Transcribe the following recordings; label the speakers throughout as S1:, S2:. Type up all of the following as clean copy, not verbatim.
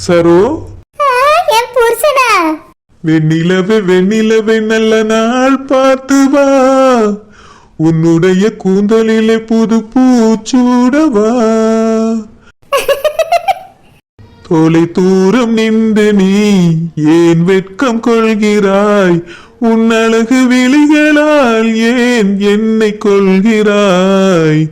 S1: சரோ
S2: என் புருஷனா?
S1: வெண்ணிலவே வெண்ணிலவே நல்ல நாள் பார்த்து வா, உன்னுடைய கூந்தலிலே புது பூச்சூடவா. தொலை தூரம் நின்று நீ ஏன் வெட்கம் கொள்கிறாய், உன் அழகு விழிகளால் ஏன் என்னை கொள்கிறாய்.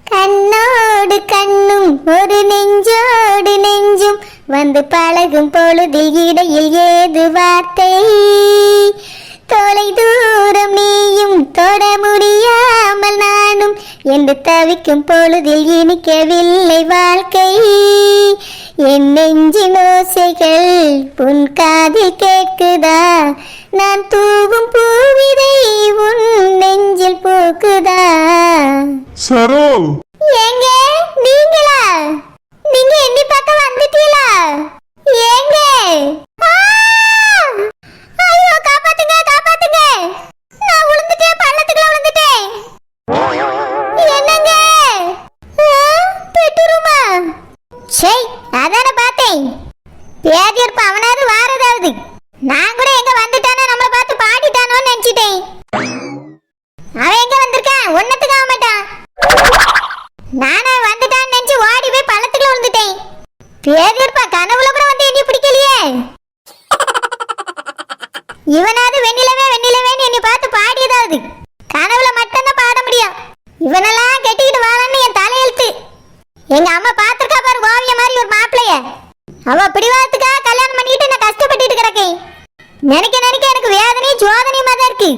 S2: கண்ணோடு கண்ணும் ஒரு நெஞ்சோடு நெஞ்சும் வந்து பழகும் பொழுதில் இடையில் ஏது வார்த்தை. தொலை தூரம் நீயும் தொட முடியாமல் நானும் என்று தவிக்கும் பொழுதில் இனிக்கவில்லை வாழ்க்கை. என் நெஞ்சின் ஓசைகள் உன் காதில் கேட்குதா, நான் தூவும் பூவிதை உன் நெஞ்சில் பூக்குதா.
S1: சரோ
S2: ஏங்க நீங்களா? நீங்க என்னி பக்கம் வந்துட்டீங்களா? ஏங்க ஐயோ காப்பாத்துங்க காப்பாத்துங்க, நான் விழுந்துட்டேன், பள்ளத்துக்குள்ள விழுந்துட்டேன். என்னங்க பெட்டுருமா? சே அதான பார்த்தேன், பேதியற்ப அவனாவது வாரதாவது. நான் கூட எங்க வந்துட்டானோ நம்மள பார்த்து பாடிட்டானோன்னு நினைச்சிட்டேன். அவன் எங்க வந்திருக்கான்? ஒன்னத்துக்கு ஆக மாட்டான். நானும் வந்துட்டான்னு நினைச்சு ஓடி போய் பள்ளத்துக்குள்ள விழுந்துட்டேன். பேதியற்பா கனவுல கூட வந்து என்னை பிடிக்கலையே. இவனாவது வெண்ணிலவே வெண்ணிலவேன்னு என்னை பார்த்து பாடியதாவது. கனவுல மட்டும்தான் பாட முடியும். இவனெல்லாம் கெட்டிக்கிட்டு வாழன்னு என் தலையெழுத்து. எங்க அம்மா பாத்துருக்கா பாரு ஓவிய மாதிரி ஒரு மாப்பிளைய. அவ பிடிவாதத்துக்கா கல்யாணம் பண்ணிட்டு நான் கஷ்டப்பட்டுட்டு கிடக்கேன். நினைக்க நினைக்க எனக்கு வேதனையும் சோதனையுமா தான் இருக்கு.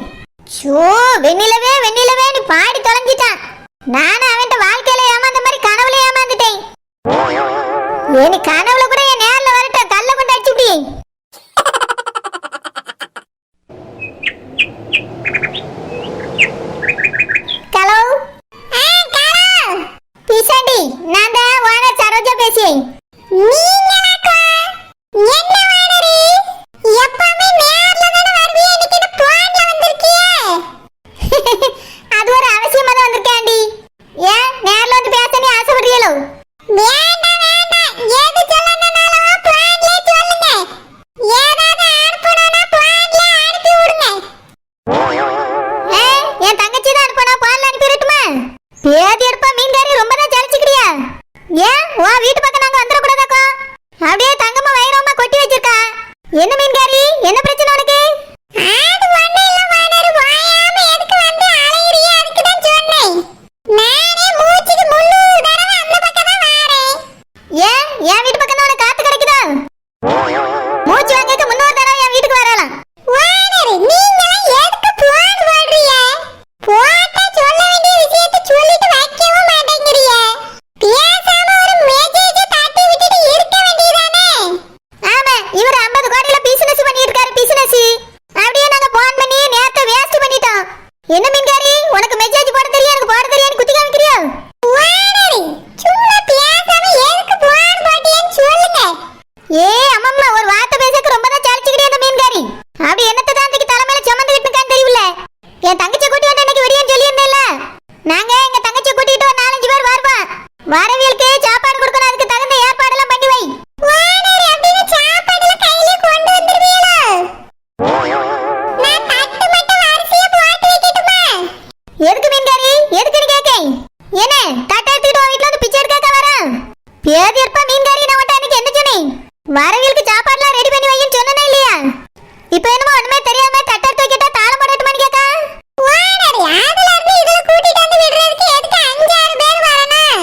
S2: சோ வெண்ணிலவே வெண்ணிலவேன்னு பாடி தொலைஞ்சிட்டான். நானும் அவன்கிட்ட வாழ்க்கையில ஏமாந்த மாதிரி கனவுல ஏமாந்துட்டேன். எனக்கு கனவுல கூட என் நேர்ல வரட்ட கல்ல கொண்டு அடிச்சுட்டி. ஹலோ பிசாண்டி, நான் தான் ஓனர் சரோஜா பேசுறேன். நீங்களாக்கா? என்ன வானரி, எப்பவுமே நேர்ல தான வருவீங்க, இன்னைக்கு என்ன போன்ல வந்திருக்கீங்க? அது ஒரு அவசியமா தான் வந்திருக்கேன்டி. ஏன் நேர்ல வந்து பேச நீ ஆசைப்படுறீங்களோ? வேண்டாம் வேண்டாம், எது சொல்லணும்னாலும் போன்ல சொல்லுங்க. ஏதாவது அனுப்பணும்னா போன்ல அனுப்பி விடுங்க. என் தங்கச்சி தான் அனுப்பணும், போன்ல அனுப்பி விடட்டுமா? பேதி எடுப்பா மீன்காரி ரொம்ப தான் ஜலிச்சுக்கிறியா? ஏன் உன் வீட்டு பக்கம் நாங்க வந்துட கூடாதாக்கோ? அப்படியே தங்கமா வைரமா கொட்டி வச்சிருக்கா. என்ன மீன்காரி, என்ன பிரச்சனை உனக்கு? அது ஒண்ணு இல்ல வானரு, வாயாம எதுக்கு வந்து அலையறியா? அதுக்கு தான் சொன்னேன். நானே மூச்சுக்கு 300 தடவை அந்த பக்கம் தான் வாரேன். ஏன் என் வீட்டு பக்கம் தான் உனக்கு காத்து கிடைக்குதா? மூச்சு வாங்கக்கு 300 தடவை என் வீட்டுக்கு வரலாம். வானரு நீங்கலாம் எதுக்கு போன் போடுறீங்க? போட்டா சொல்ல வேண்டிய விஷயத்தை சொல்லிட்டு வைக்கவும் மாட்டேங்கிறீங்க. பேசாம ஒரு மெசேஜ் தட்டி விட்டுட்டு இருக்க வேண்டியதானே? ஆமா, இவர் 50 கோடியில பிசினஸ் பண்ணிட்டு இருக்காரு. பிசினஸ் அப்படியே நாங்க போன் பண்ணி நேரத்தை வேஸ்ட் பண்ணிட்டோம். என்ன மீன்காரி, உனக்கு மெசேஜ் போட தெரியும், எனக்கு போட தெரியான்னு குத்தி காமிக்கிறியா? வானரி சும்மா பேசாம எதுக்கு போன் போட்டியேன்னு சொல்லுங்க. அம்மம்மா ஒரு வார்த்தை பேசக்கு ரொம்ப தான் சாலிச்சுக்கிட்டே அந்த மீன்காரி. அப்படி என்னத்தை தான் அதுக்கு தலைமையில சுமந்துக்கிட்டு இருக்கான்னு தெரியல. என் தங்கச்சி கூட்டி வந்து இன்னைக்கு விடியன்னு சொல்லியிருந்தேன்ல, நாங்க எங்க தங்கச்சி கூட்டிட்டு ஒரு 4-5 பேர் வருவோம். வரவியலுக்கு சாப்பாடு கொடுக்கணும், அதுக்கு தகுந்த ஏற்பாடெல்லாம் பண்ணி வை. வானரி அப்படின்னு சாப்பாடுல கையில கொண்டு வந்துருவீங்களா? நான் தட்டு மட்டும் வரிசையா போட்டு வைக்கட்டுமா? எதுக்கு மீன்காரி, எதுக்குன்னு கேக்கேன். என்ன தட்டை எடுத்துக்கிட்டு உன் வீட்டுல வந்து பிச்சை எடுக்க வரேன்? பேதி இருப்பா மீன்காரி, நான் உன்ட்ட அன்னைக்கு என்ன சொன்னேன்? வரவியலுக்கு சாப்பாடுலாம் ரெடி பண்ணி வைன்னு சொன்னேனா இல்லையா? இப்போ என்னமோ ஒண்ணுமே தெரியாம தட்டை எடுத்து வைக்கிட்டா தாளம் போடட்டுமான்னு கேக்கா? வானரி அதுல இருந்து இதுல கூட்டிட்டு வந்து விடுறதுக்கு எதுக்கு 5-6 பேர் வரணும்?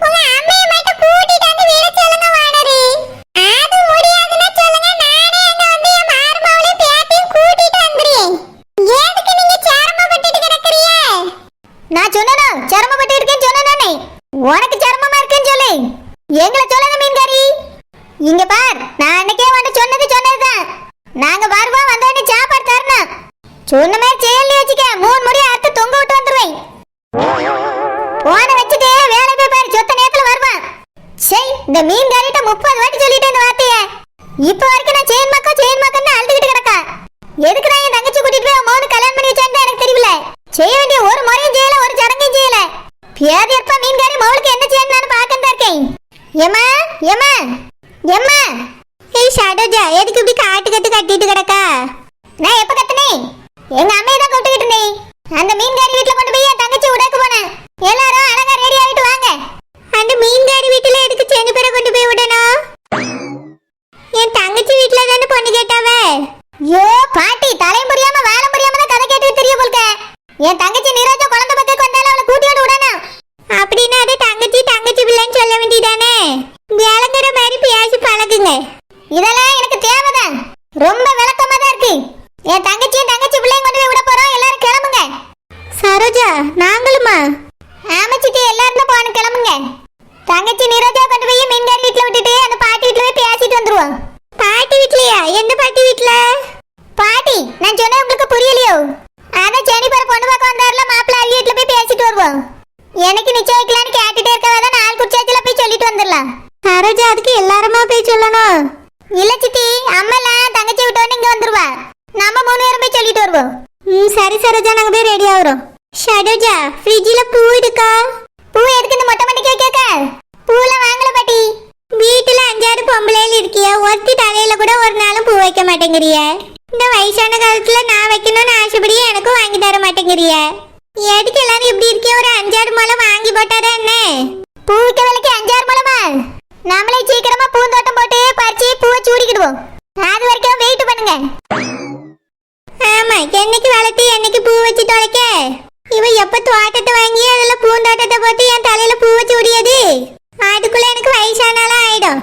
S2: உங்க அம்மையை மட்டும் கூட்டிட்டு வந்து விட சொல்லுங்க வானரி. அது முடியாதுன்னா சொல்லுங்க, நானே அங்க வந்து என் மார்மாவளையும் பேத்தியும் கூட்டிட்டு வந்துறேன். எதுக்கு நீங்க சிரமப்பட்டுட்டு கிடக்குறீங்க? நான் சொன்னேனோ சிரமப்பட்டு இருக்கேன்னு சொன்னேனே? உனக்கு சிரமமா இருக்குன்னு சொல்லு, எங்களை சொல்லுங்க மீன்காரி. இங்க பார், நான் அன்னைக்கே வந்து சொன்னதுதான். நாங்க வருவோம், வந்தோடனே சாப்பாடு தரணும். சொன்ன மாதிரி செயல் வச்சுக்க, 3 முடி அறுத்து தொங்க விட்டு வந்துருவேன். போன வச்சுட்டு வேலை போய் பாரு, சொத்த நேரத்துல வருவான். சரி, இந்த மீன்காரிட்ட 30 வாட்டி சொல்லிட்டேன் இந்த வார்த்தைய. இப்ப வரைக்கும் நான் செயின் மக்கன்னு அழுதுகிட்டு கிடக்கா. எதுக்கு நான் என் தங்கச்சி கூட்டிட்டு போய் மோனு கல்யாணம் பண்ணி வச்சான்னு எனக்கு தெரியல. செய்ய வேண்டிய ஒரு முறையும் செய்யல, ஒரு சடங்கையும் செய்யல. பேதி இருப்பா மீன்காரி ஏமா ஏமா ஏய் ஷாடோஜா எதுக்கு இப்படி காட்டு கத்து கட்டிட்டு கிடக்கா? நான் எப்ப கத்துனேன்? எங்க அம்மையை தான் கூப்பிட்டுக்கிட்டு நீ அந்த மீன்காரி வீட்டுல கொண்டு போய் என் தங்கச்சி உடைக்க போனேன். எல்லாரும் அழகா ரெடி ஆகிட்டு வாங்க. அந்த மீன்காரி வீட்டுல எதுக்கு செங்க பேரை கொண்டு போய் விடணும்? என் தங்கச்சி வீட்டுல தானே பொண்ணு கேட்டாவ. ஐயோ பாட்டி தலையும் புரியாம வேலை புரியாம தான் கதை கேட்டு தெரிய போல்க. என் தங்கச்சி நீராஜா குழந்தை பக்கத்துக்கு வந்தாலும் அவளை கூட்டிட்டு விடணும். அப்படின்னா அது தங்கச்சி தங்கச்சி பிள்ளைன்னு சொல்ல வேண்டியதானே? விளங்குற மாதிரி பேசி பழகுங்க. இதெல்லாம் எனக்கு தேவைதான். ரொம்ப விளக்கமா தான் இருக்கு. என் தங்கச்சியும் தங்கச்சி பிள்ளையும் கொண்டு போய் விட போறோம். எல்லாரும் கிளம்புங்க. சரோஜா நாங்களுமா? ஆமச்சிட்டு எல்லாரும் போன கிளம்புங்க. தங்கச்சி நீராஜா கொண்டு போய் மீன்காரி வீட்டுல விட்டுட்டு அந்த பாட்டி வீட்டுல போய் பேசிட்டு வந்துருவோம். பாட்டி வீட்லயா? எந்த பாட்டி வீட்டுல? பாட்டி நான் சொன்ன உங்களுக்கு புரியலையோ? அதான் சென்னிப்பர் பொண்ணு பார்க்க வந்தாருல மாப்பிள்ளை அவங்க வீட்டுல போய் பேசிட்டு வருவோம். எனக்கு நிச்சயம் வைக்கலான்னு கேட்டுட்டே இருக்கவாதான் நாள் குடிச்சாச்சுல போய் சொல்லிட்டு வந்துடலாம். சரோஜா அதுக்கு எல்லாருமா போய் சொல்லணும்? இல்ல சித்தி அம்மெல்லாம் தங்கச்சி விட்டோன்னு இங்க வந்துருவா. நம்ம 3 பேரும் போய் சொல்லிட்டு வருவோம். சரி சரோஜா நாங்க போய் ரெடி ஆகுறோம். ஷடோஜா ஃப்ரிட்ஜ்ல பூ இருக்கா? பூ எதுக்கு இந்த மொட்டை மண்டி கேட்க? பூலாம் வாங்கல பாட்டி. வீட்டுல 5-6 பொம்பளைகள் இருக்கியா? ஒருத்தி தலையில கூட ஒரு நாளும் பூ வைக்க மாட்டேங்கிறிய. இந்த வயசான காலத்துல நான் வைக்கணும்னு ஆசைப்படியே எனக்கும் வாங்கி தர மாட்டேங்கிறிய. எதுக்கு எல்லாரும் இப்படி இருக்கே? ஒரு 5-6 முழம் வாங்கி போட்டாரா என்ன? பூ விற்க விலைக்கு 5-6 முழமா? நாமளே சீக்கிரமா பூந்தோட்டம் போட்டு பறிச்சு பூவை சூடிக்கிடுவோம். அது வரைக்கும் வெயிட் பண்ணுங்க. ஆமா என்னைக்கு வளர்த்து என்னைக்கு பூ வச்சு தொலைக்க? இவ எப்ப தோட்டத்தை வாங்கி அதுல பூந்தோட்டத்தை போட்டு என் தலையில பூ வச்சு உடையது? அதுக்குள்ள எனக்கு வயசானாலும் ஆயிடும்.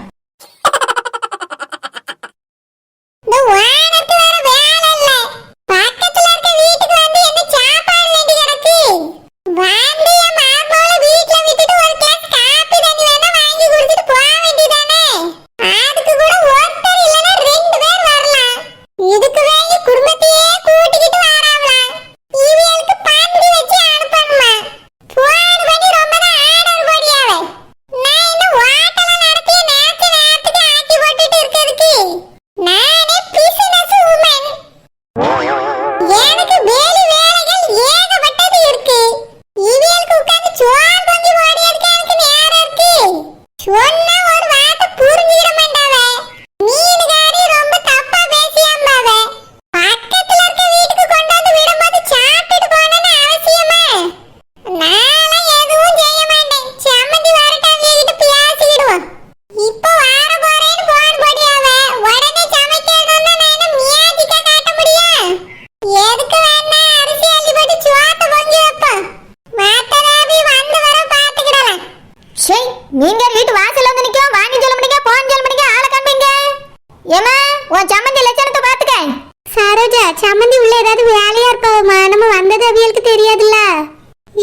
S2: சம்மந்தி உள்ள ஏதாவது வேலையா இருப்பாவமா? நம்ம வந்தது அவியலுக்கு தெரியாதுல்ல.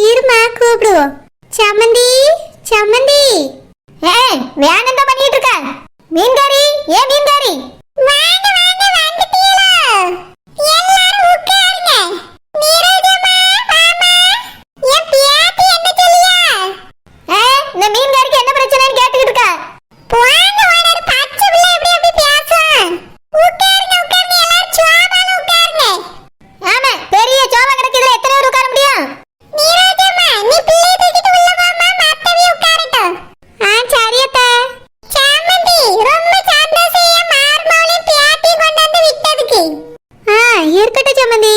S2: இருமா கூப்பிடுவோம். சம்மந்தி சம்மந்தி. வேணாம் தான் பண்ணிட்டு இருக்க. மீன்காரி ஏ மீன்காரி வாங்க வாங்க வந்துட்டீங்களா? எல்லாரும் உட்காருங்க. நீரஜம்மா மாமா என் பியாத்தி என்ன சொல்லியா? இந்த மீன்காரிக்கு என்ன பிரச்சனைன்னு கேட்டுக்கிட்டு இருக்கா. வாங்க வாங்க பச்சை பிள்ளை எப்படி எப்படி பேசும். உட்காருங்க உட்காருங்க எல்லாரும் சோபால உட்காருங்க. ஆமா பெரிய சோபா கிடக்குதுல எத்தனை பேர் உட்கார முடியும்? நீரஜம்மா நீ பிள்ளை தூக்கிட்டு உள்ள வாமா மத்தவி உட்காரட்டும். சரியத்தா. சாமந்தி ரொம்ப சந்தோஷம் என் மார்மோளே பியாத்தி கொண்டு வந்து விட்டதுக்கு. இருக்கட்டும் சாமந்தி.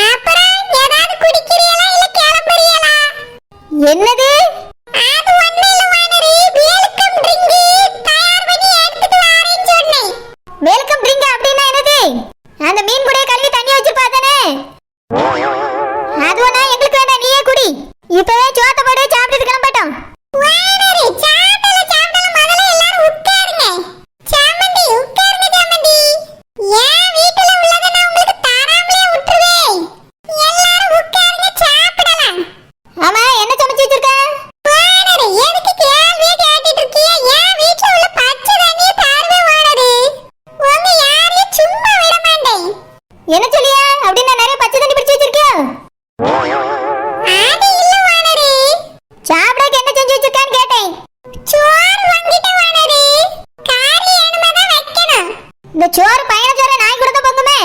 S2: அப்புறம் ஏதாவது குடிக்கிறீங்களா இல்ல கிளம்புறீங்களா? என்னது? அது ஒண்ணு இல்ல வானரி, வெல்கம் ட்ரிங்க் தயார் பண்ணி எடுத்துட்டு வரேன்னு சொன்னேன். வெல்கம் ட்ரிங்க் அப்படினா என்னது? அந்த மீன் கூட கழுவி தண்ணி வச்சு பாத்தனே. அது ஒண்ணா எங்களுக்கு வேண்டாம், நீயே குடி. இப்பவே சோத்த போடு சாப்பிட்டு கிளம்பட்டோம். வானரி சாப்பிடல சாப்பிடல முதல்ல எல்லாரும் உட்காருங்க. சாமந்தி உட்காருங்க சாமந்தி. ஏன் வீட்டுல உள்ளத நான் உங்களுக்கு தராமலே விட்டுருவேன். எல்லாரும் உட்காருங்க சாப்பிடலாம். ஆமா என்ன சமைச்சு வச்சிருக்க? வானரி எதுக்கு கேள்வியே கேட்டிட்டு இருக்கியே? ஏன் வீட்டுல உள்ள பச்சை தண்ணியை தாருவே வானரி. உங்க யாரையும் சும்மா விட மாட்டேன். என்ன சொல்லியா? அப்படின்னா நிறைய பச்சை தண்ணி பிடிச்சு வச்சிருக்கியா? அது இல்ல வானரி. சாப்பிடக்கு என்ன செஞ்சு வச்சிருக்கான்னு கேட்டேன். சோறு வாங்கிட்டேன் வானரி. காரி ஏனுமா தான் வைக்கணும். இந்த சோறு பயண சோறு நாய் கூட தான் பொங்குமே.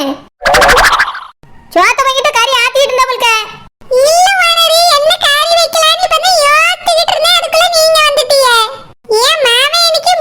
S2: சோத்த வாங்கிட்டு கறி ஆத்திட்டு இருந்தா போல்க. இல்ல வானரி என்ன காரி வைக்கலாம்னு இப்பதான் யோசிச்சிட்டு இருந்தேன். அதுக்குள்ள நீங்க வந்துட்டீங்க. ஏன் மாமா எனக்கு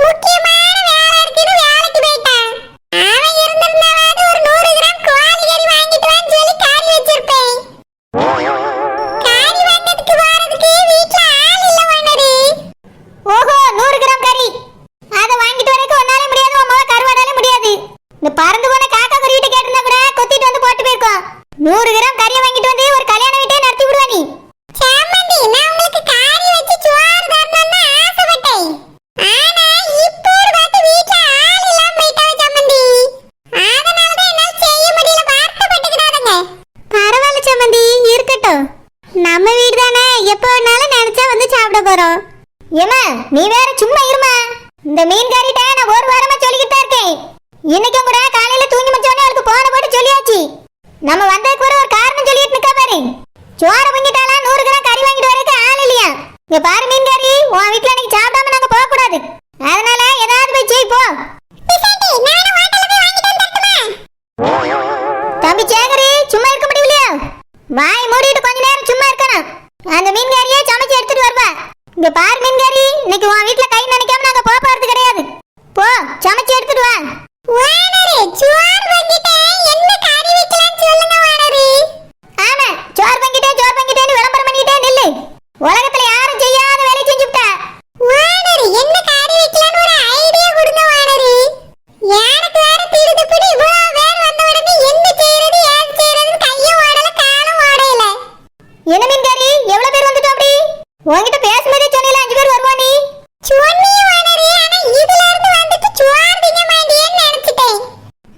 S2: இந்த மீன்காரிட்ட நான் ஒரு வாரமா சொல்லிக்கிட்டு தான் இருக்கேன். இன்னைக்கும் கூட காலையில தூங்கி மச்சோனே அவளுக்கு போன போட்டு சொல்லியாச்சு. நம்ம வந்ததுக்கு ஒரு காரணம் சொல்லிட்டு நிக்கா பாரு. சோறு பொங்கிட்டாலா 100 கிராம் கறி வாங்கிட்டு வரதுக்கு ஆள் இல்லையா? இங்க பாரு மீன்காரி, உன் வீட்ல இன்னைக்கு சாப்பிடாம நாங்க போக கூடாது. அதனால ஏதாவது போய் செய் போ. தம்பி சேகரி, சும்மா இருக்க முடியலையா? வாய் மூடிட்டு கொஞ்ச நேரம் சும்மா இருக்கணும். அந்த மீன்காரியே சமைச்சு எடுத்துட்டு வருவா. இங்க பாரு மீன்காரி, இன்னைக்கு உன் வீட்ல கை நினைக்காம நாங்க போக போறது கிடையாது. போ சமைச்சு எடுத்துட்டு வா. வானரே, சோறு பொங்கிட்டேன், என்ன கறி வைக்கலாம்னு சொல்லுங்க வானரே. ஆமா, சோறு பொங்கிட்டேன்னு விளம்பரம் பண்ணிட்டே நில்லு. உலகத்துல யாரும் செய்யாத வேலை செஞ்சுட்டா. வானரே, என்ன கறி வைக்கலாம்னு ஒரு ஐடியா கொடுங்க வானரே. எனக்கு வேற திருதுப்புடி இவ்வளவு வேர் வந்த உடனே என்ன செய்யறது ஏது செய்யறதுன்னு கையும் ஓடல காலும் ஓடையில. என்ன மீன்காரி, எவ்வளவு பேர் வந்துட்டோம் அப்படி? உன்கிட்ட பேசும்போதே சொன்னீல 5 பேர் வருவா நீ. சொன்னியே வானரே, ஆனா இதுல இருந்து வந்துட்டு சோறு திங்க மாட்டியேன்னு நினைச்சிட்டேன்.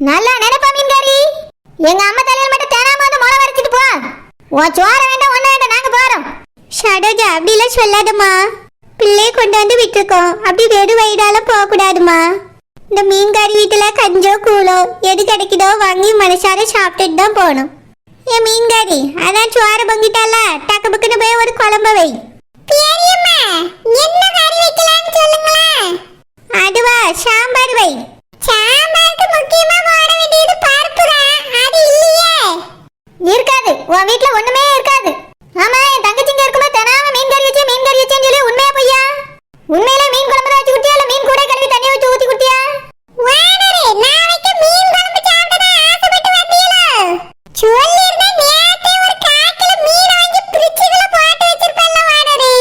S2: நல்லா நினைப்பா மீன்காரி. எங்க அம்மா தலையில மட்டும் தேனாம வந்து முளை வரைச்சிட்டு போ. உன் சோறு வேண்டாம் ஒண்ணு வேண்டாம், நாங்க போறோம். ஷடோஜா, அப்படிலாம் சொல்லாதம்மா. பிள்ளையை கொண்டு வந்து விட்டுருக்கோம், அப்படி வெறும் வயிறால போக கூடாதுமா. இந்த மீன்காரி வீட்டுல கஞ்சோ கூழோ எது கிடைக்குதோ வாங்கி மனசார சாப்பிட்டுட்டு தான் போகணும். ஏன் மீன்காரி, அதான் சோறு பொங்கிட்டால, டக்கு பக்குன்னு போய் ஒரு குழம்பு வை. என்ன கறி வைக்கலாம்னு சொல்லுங்களேன். அதுவா, சாம்பார் வை. சாம்பாருக்கு முக்கியமா போட வேண்டியது பருப்பு தான், அது இல்லையே. இருக்காது, உன் வீட்ல ஒண்ணுமே இருக்காது. ஆமா, என் தங்கச்சிங்க இருக்கும்போது தினாம மீன் கறி வச்சேன்னு சொல்லி உண்மையா பொய்யா? உண்மையில மீன் குழம்பு வச்சு குட்டியா இல்ல மீன் கூட கழுவி தண்ணியை வச்சு ஊத்தி குட்டியா? வானரே, நாளைக்கு மீன் குழம்பு சாப்பிட ஆசைப்பட்டு வந்தீங்களா? சொல்லிருந்தா நேத்தே ஒரு காக்கில மீன் வாங்கி ஃப்ரிட்ஜ்ல போட்டு வச்சிருப்பேன்ல வானரே.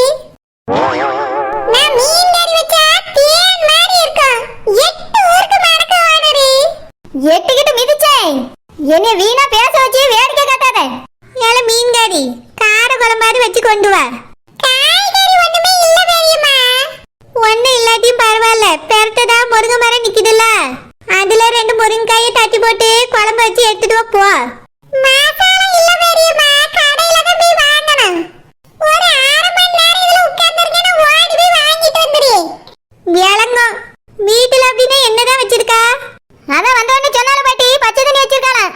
S2: நான் மீன் கறி வச்சா தேன் மாதிரி இருக்கும். 8 ஊருக்கு மறக்க வானரே. 8 கிட்ட மிதிச்சேன். என்ன வீணா பேச வச்சு வேடிக்கை காட்டாத. ஏல மீன் கறி கார குழம்பாடு வச்சு கொண்டு வா. காய்கறி ஒண்ணுமே இல்ல பெரியம்மா. ஒண்ணு இல்லாட்டியும் பரவாயில்ல, பெரட்டதா முருங்கை மரம் நிக்குதுல்ல, அதுல 2 முருங்கைக்காயை தட்டி போட்டு குழம்பு வச்சு எடுத்துட்டு வா போ. மசாலா இல்ல பெரியம்மா, கடையில தான் போய் வாங்கணும். ஒரு 1/2 மணி நேரம் இதுல உட்கார்ந்திருக்கேன்னா ஓடி போய் வாங்கிட்டு வந்துடு. விளங்கும். வீட்டுல அப்படின்னா என்னதான் வச்சிருக்கா? அதான் வந்தவொடனே சொன்னால பாட்டி, பச்சை தண்ணி வச்சிருக்காளா.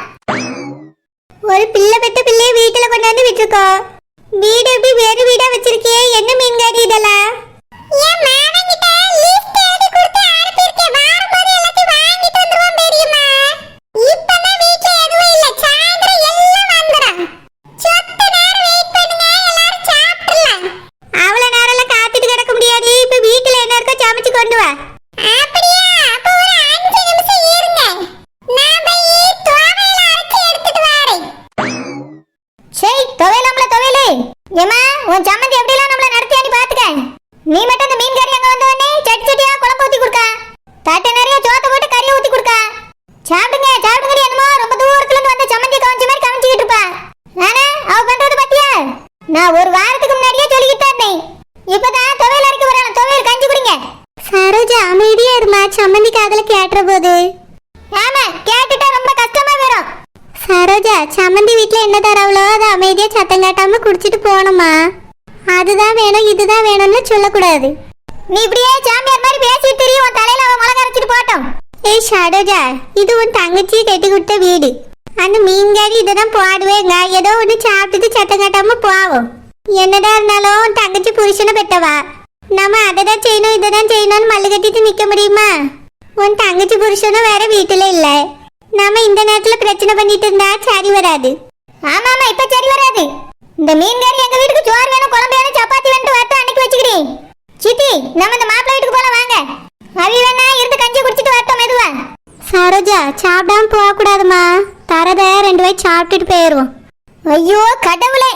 S2: ஒரு பிள்ளை பெத்த பிள்ளைய வீட்டுல கொண்டாந்து விட்டுருக்கோம். வீடு எப்படி வேறு வீடா வச்சிருக்கே, என்ன மீன்காரி இதெல்லாம்? என் மாமன் கிட்ட லிஸ்ட் எழுதி கொடுத்து அனுப்பியிருக்கேன். வரும்போது எல்லாத்தையும் வாங்கிட்டு வந்துருவோம் பெரியம்மா. இப்பதான் வீட்டுல எதுவும் இல்ல, சாயந்தரம் எல்லாம் வந்துடும். சொத்த நேரம் வெயிட் பண்ணுங்க, எல்லாரும் சாப்பிடலாம். அவ்வளவு நேரம்லாம் காத்துட்டு கிடக்க முடியாது. இப்ப வீட்டுல என்ன இருக்கோ சமைச்சு கொண்டு வா. அப்படியா? அப்ப ஒரு 5 நிமிஷம் இருங்க, நான் போய் துவையல அரைச்சு எடுத்துட்டு வரேன். சரி, துவையலே. ஏமா, உன் சம்மந்தி எப்படிலாம் நம்மள நடத்தியானி பாத்துக்க. நீ மட்டும் இந்த மீன் கறி அங்க வந்த உடனே சட்டியா குழம்பு ஊத்தி கொடுக்க, தட்டை நிறைய சோத்த போட்டு கறியை ஊத்தி கொடுக்க. சாப்பிடுங்க என்னமோ ரொம்ப தூரத்துல இருந்து வந்த சம்மந்தி கவனிச்ச மாதிரி கவனிச்சுக்கிட்டு இருப்பா. ஆனா அவ பண்றது பத்தியா? நான் ஒரு வாரத்துக்கு முன்னாடியே சொல்லிக்கிட்டு இருந்தேன். இப்பதான் துவையல் அரைக்க வரான, துவையல் கஞ்சி குடிங்க. சரோஜா, அமைதியா இருமா, சம்மந்தி காதுல கேட்டுற போது. ஆமா, கேட்டுட்டா ரொம்ப கஷ்டமா வரும். சரோஜா, சம்மந்தி வீட்டுல என்ன தரவளோ அதை அமைதியா சத்தம் காட்டாம குடிச்சிட்டு போகணுமா. அதுதான் வேணும் இதுதான் வேணும்னு சொல்லக்கூடாது. நீ இப்படியே சாமியார் மாதிரி பேசிட்டு தெரியும், உன் தலையில அவன் மிளகா அரைச்சிட்டு போட்டோம். ஏய் சரோஜா, இது உன் தங்கச்சியை கட்டி கொடுத்த வீடு. அந்த மீன்காரி இததான் போடுவேங்க, ஏதோ ஒன்று சாப்பிட்டுட்டு சத்தம் காட்டாம போவோம். என்னதான் இருந்தாலும் உன் தங்கச்சி புருஷனை பெற்றவா. நம்ம அதை தான் செய்யணும் இதை தான் செய்யணும்னு மல்லு கட்டிட்டு நிக்க முடியுமா? உன் தங்கச்சி புருஷனும் வேற வீட்டுல இல்ல. நாம இந்த நேரத்துல பிரச்சனை பண்ணிட்டு இருந்தா சரி வராது. ஆமா, இப்ப சரி வராது. இந்த மீன்காரி எங்க வீட்டுக்கு சோறு வேணும், குழம்பு வேணும், சப்பாத்தி வேணும் வரட்டு அன்னைக்கு வச்சுக்கிறேன். சித்தி, நம்ம இந்த மாப்பிள்ளை வீட்டுக்கு போல வாங்க. அவி வேணா இருந்து கஞ்சி குடிச்சிட்டு வரட்டும் மெதுவா. சரோஜா, சாப்பிடாம போக கூடாதுமா. தரத 2 வாய் சாப்பிட்டுட்டு போயிருவோம். ஐயோ கடவுளே,